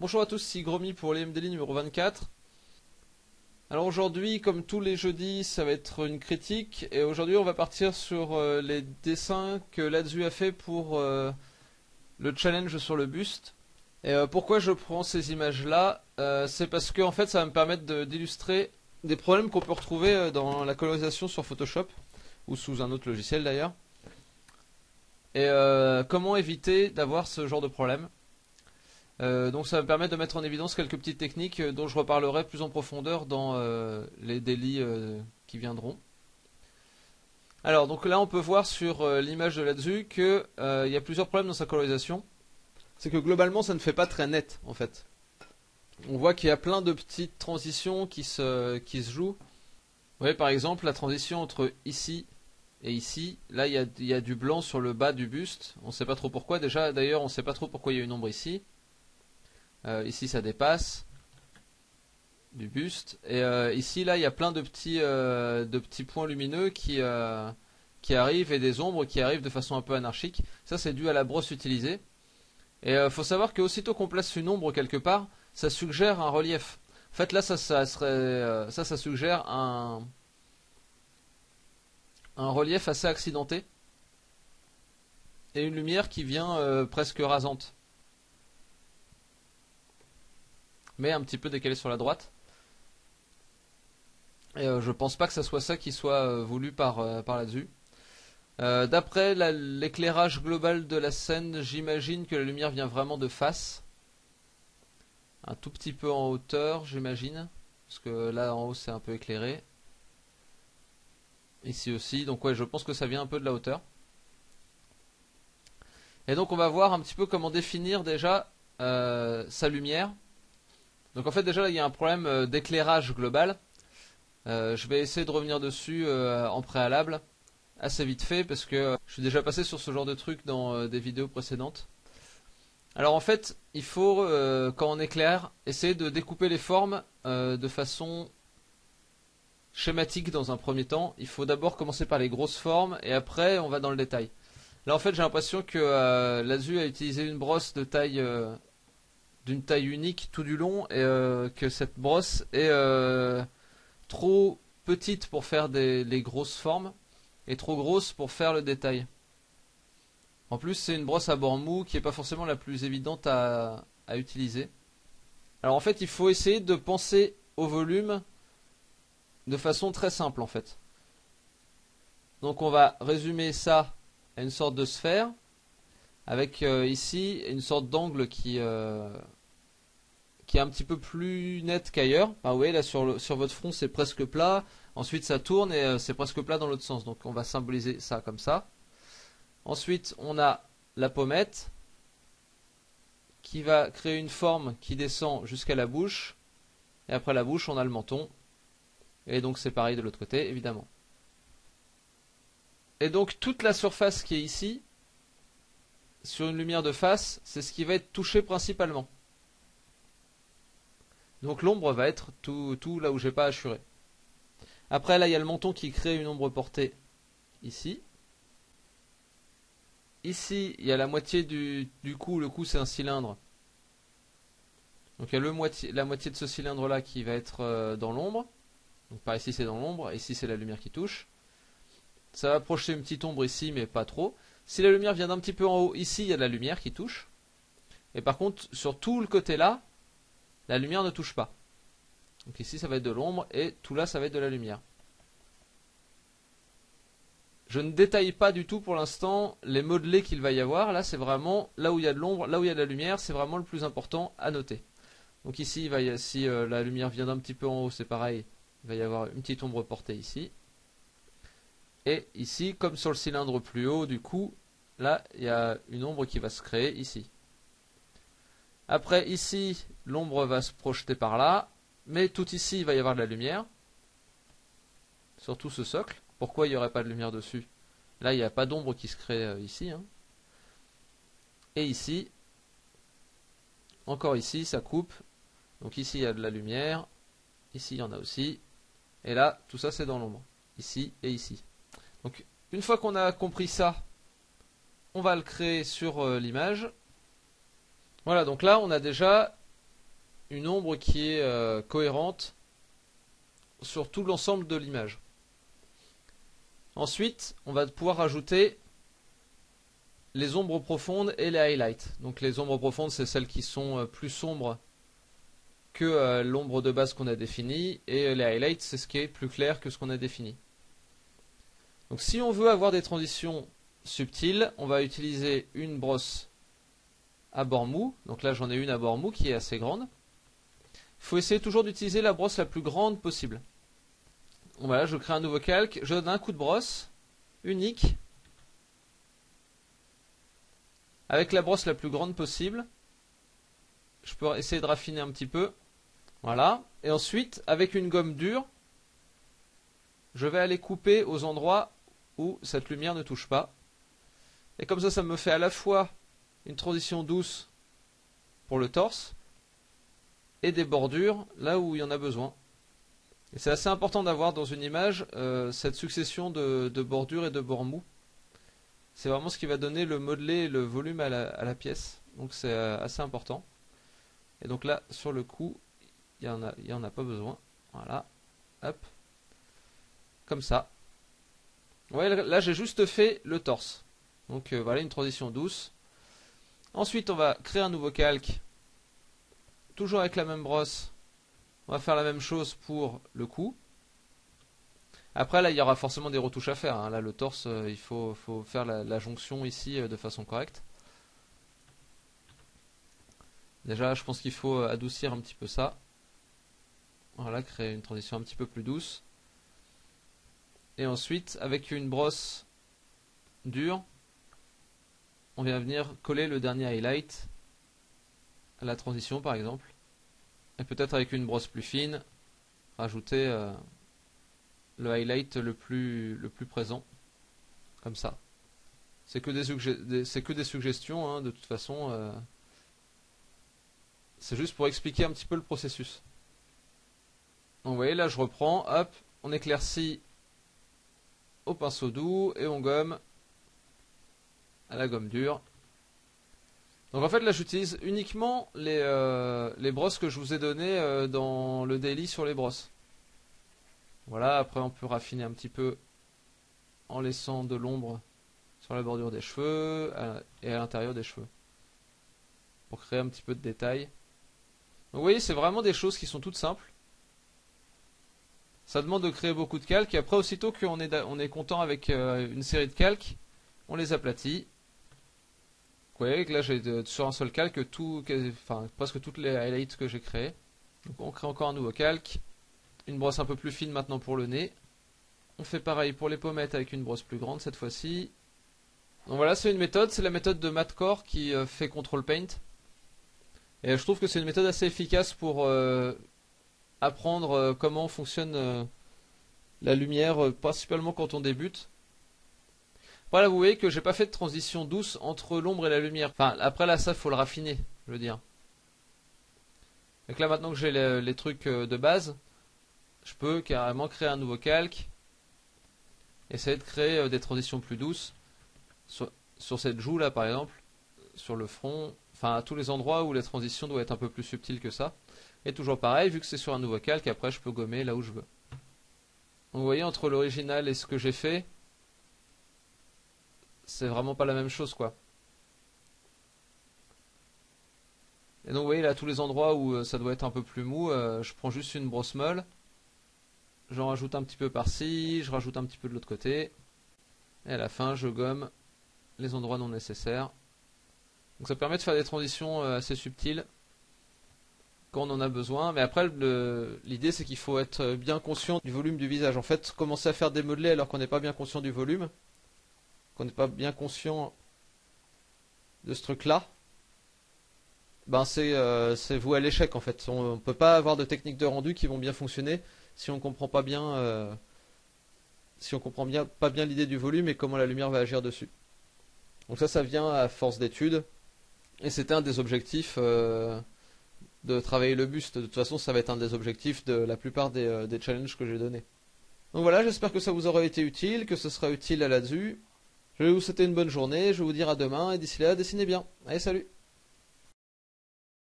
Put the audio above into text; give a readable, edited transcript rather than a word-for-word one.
Bonjour à tous, c'est Gromy pour les MDLI numéro 24. Alors aujourd'hui, comme tous les jeudis, ça va être une critique. Et aujourd'hui, on va partir sur les dessins que Lazzu a fait pour le challenge sur le buste. Et pourquoi je prends ces images-là c'est parce que en fait, ça va me permettre d'illustrer des problèmes qu'on peut retrouver dans la colorisation sur Photoshop, ou sous un autre logiciel d'ailleurs. Et comment éviter d'avoir ce genre de problème. Donc ça va me permettre de mettre en évidence quelques petites techniques dont je reparlerai plus en profondeur dans les délits qui viendront. Alors donc là on peut voir sur l'image de Lazzu que il y a plusieurs problèmes dans sa colorisation. C'est que globalement ça ne fait pas très net en fait. On voit qu'il y a plein de petites transitions qui se jouent. Vous voyez par exemple la transition entre ici et ici. Là il y a du blanc sur le bas du buste. On ne sait pas trop pourquoi. Déjà d'ailleurs on ne sait pas trop pourquoi il y a une ombre ici. Ici ça dépasse du buste et ici là il y a plein de petits points lumineux qui arrivent et des ombres qui arrivent de façon un peu anarchique. Ça c'est dû à la brosse utilisée. Et faut savoir qu'aussitôt qu'on place une ombre quelque part, ça suggère un relief. En fait là ça suggère un relief assez accidenté et une lumière qui vient presque rasante, mais un petit peu décalé sur la droite. Et je pense pas que ça soit ça qui soit voulu par Lazzu. D'après l'éclairage global de la scène, j'imagine que la lumière vient vraiment de face. Un tout petit peu en hauteur, j'imagine. Parce que là en haut c'est un peu éclairé. Ici aussi, donc ouais, je pense que ça vient un peu de la hauteur. Et donc on va voir un petit peu comment définir déjà sa lumière. Donc en fait déjà là il y a un problème d'éclairage global. Je vais essayer de revenir dessus en préalable, assez vite fait, parce que je suis déjà passé sur ce genre de truc dans des vidéos précédentes. Alors en fait, il faut, quand on éclaire, essayer de découper les formes de façon schématique dans un premier temps. Il faut d'abord commencer par les grosses formes, et après on va dans le détail. Là en fait j'ai l'impression que Lazzu a utilisé une brosse de taille d'une taille unique tout du long, et que cette brosse est trop petite pour faire les grosses formes et trop grosse pour faire le détail. En plus c'est une brosse à bord mou qui n'est pas forcément la plus évidente à utiliser. Alors en fait il faut essayer de penser au volume de façon très simple en fait. Donc on va résumer ça à une sorte de sphère avec ici une sorte d'angle qui est un petit peu plus net qu'ailleurs. Enfin, vous voyez là sur votre front c'est presque plat, ensuite ça tourne et c'est presque plat dans l'autre sens, donc on va symboliser ça comme ça. Ensuite on a la pommette qui va créer une forme qui descend jusqu'à la bouche, et après la bouche on a le menton, et donc c'est pareil de l'autre côté évidemment. Et donc toute la surface qui est ici, sur une lumière de face, c'est ce qui va être touché principalement. Donc l'ombre va être tout là où j'ai pas assuré. Après là il y a le menton qui crée une ombre portée ici. Ici il y a la moitié du cou, le cou c'est un cylindre. Donc il y a la moitié de ce cylindre là qui va être dans l'ombre. Donc par ici c'est dans l'ombre, ici c'est la lumière qui touche. Ça va projeter une petite ombre ici mais pas trop. Si la lumière vient d'un petit peu en haut, ici il y a de la lumière qui touche. Et par contre sur tout le côté là, la lumière ne touche pas. Donc ici ça va être de l'ombre et tout là ça va être de la lumière. Je ne détaille pas du tout pour l'instant les modelés qu'il va y avoir. Là c'est vraiment là où il y a de l'ombre, là où il y a de la lumière, c'est vraiment le plus important à noter. Donc ici si la lumière vient d'un petit peu en haut, c'est pareil, il va y avoir une petite ombre portée ici. Et ici, comme sur le cylindre plus haut, du coup, là il y a une ombre qui va se créer ici. Après ici, l'ombre va se projeter par là, mais tout ici il va y avoir de la lumière, surtout ce socle. Pourquoi il n'y aurait pas de lumière dessus? Là il n'y a pas d'ombre qui se crée ici. Et ici, encore ici, ça coupe. Donc ici il y a de la lumière, ici il y en a aussi. Et là, tout ça c'est dans l'ombre, ici et ici. Donc une fois qu'on a compris ça, on va le créer sur l'image. Voilà, donc là on a déjà une ombre qui est cohérente sur tout l'ensemble de l'image. Ensuite, on va pouvoir rajouter les ombres profondes et les highlights. Donc les ombres profondes, c'est celles qui sont plus sombres que l'ombre de base qu'on a définie, et les highlights, c'est ce qui est plus clair que ce qu'on a défini. Donc si on veut avoir des transitions subtiles, on va utiliser une brosse à bord mou. Donc là, j'en ai une à bord mou qui est assez grande. Il faut essayer toujours d'utiliser la brosse la plus grande possible. Donc voilà, je crée un nouveau calque, je donne un coup de brosse unique avec la brosse la plus grande possible. Je peux essayer de raffiner un petit peu. Voilà. Et ensuite, avec une gomme dure, je vais aller couper aux endroits où cette lumière ne touche pas. Et comme ça me fait à la fois une transition douce pour le torse et des bordures là où il y en a besoin. Et c'est assez important d'avoir dans une image cette succession de bordures et de bords mous. C'est vraiment ce qui va donner le modelé et le volume à la pièce. Donc c'est assez important. Et donc là, sur le coup, il y en a pas besoin. Voilà. Hop. Comme ça. Ouais, là j'ai juste fait le torse. Donc voilà, une transition douce. Ensuite, on va créer un nouveau calque. Toujours avec la même brosse. On va faire la même chose pour le cou. Après, là, il y aura forcément des retouches à faire. Hein. Là, le torse, il faut faire la jonction ici de façon correcte. Déjà, je pense qu'il faut adoucir un petit peu ça. Voilà, créer une transition un petit peu plus douce. Et ensuite, avec une brosse dure, on vient venir coller le dernier highlight à la transition, par exemple. Et peut-être avec une brosse plus fine, rajouter le highlight le plus présent. Comme ça. C'est que des suggestions, hein, de toute façon. C'est juste pour expliquer un petit peu le processus. Donc vous voyez, là je reprends, hop, on éclaircit au pinceau doux et on gomme à la gomme dure. Donc en fait là j'utilise uniquement les brosses que je vous ai données dans le daily sur les brosses. Voilà, après on peut raffiner un petit peu en laissant de l'ombre sur la bordure des cheveux et à l'intérieur des cheveux. Pour créer un petit peu de détail. Donc vous voyez, c'est vraiment des choses qui sont toutes simples. Ça demande de créer beaucoup de calques. Et après, aussitôt qu'on est content avec une série de calques, on les aplatit. Vous voyez que là, j'ai sur un seul calque presque toutes les highlights que j'ai créées. Donc on crée encore un nouveau calque. Une brosse un peu plus fine maintenant pour le nez. On fait pareil pour les pommettes avec une brosse plus grande cette fois-ci. Donc voilà, c'est une méthode. C'est la méthode de Mathcore qui fait Control Paint. Et je trouve que c'est une méthode assez efficace pour apprendre comment fonctionne la lumière, principalement quand on débute. Voilà, vous voyez que j'ai pas fait de transition douce entre l'ombre et la lumière. Enfin, après là, ça, faut le raffiner, je veux dire. Donc là, maintenant que j'ai les trucs de base, je peux carrément créer un nouveau calque. Essayer de créer des transitions plus douces. Sur cette joue là, par exemple. Sur le front. Enfin, à tous les endroits où la transition doit être un peu plus subtile que ça. Et toujours pareil, vu que c'est sur un nouveau calque, après je peux gommer là où je veux. Donc vous voyez, entre l'original et ce que j'ai fait, c'est vraiment pas la même chose, quoi. Et donc vous voyez, là, tous les endroits où ça doit être un peu plus mou, je prends juste une brosse molle, j'en rajoute un petit peu par-ci, je rajoute un petit peu de l'autre côté, et à la fin, je gomme les endroits non nécessaires. Donc ça permet de faire des transitions assez subtiles quand on en a besoin, mais après l'idée c'est qu'il faut être bien conscient du volume du visage. En fait, commencer à faire des modelés alors qu'on n'est pas bien conscient du volume, qu'on n'est pas bien conscient de ce truc-là, ben c'est voué à l'échec en fait. On ne peut pas avoir de techniques de rendu qui vont bien fonctionner si on comprend pas bien, pas bien l'idée du volume et comment la lumière va agir dessus. Donc ça vient à force d'études, et c'était un des objectifs. De travailler le buste. De toute façon, ça va être un des objectifs de la plupart des challenges que j'ai donnés. Donc voilà, j'espère que ça vous aura été utile, que ce sera utile à là-dessus. Je vais vous souhaiter une bonne journée, je vais vous dire à demain, et d'ici là, dessinez bien. Allez, salut!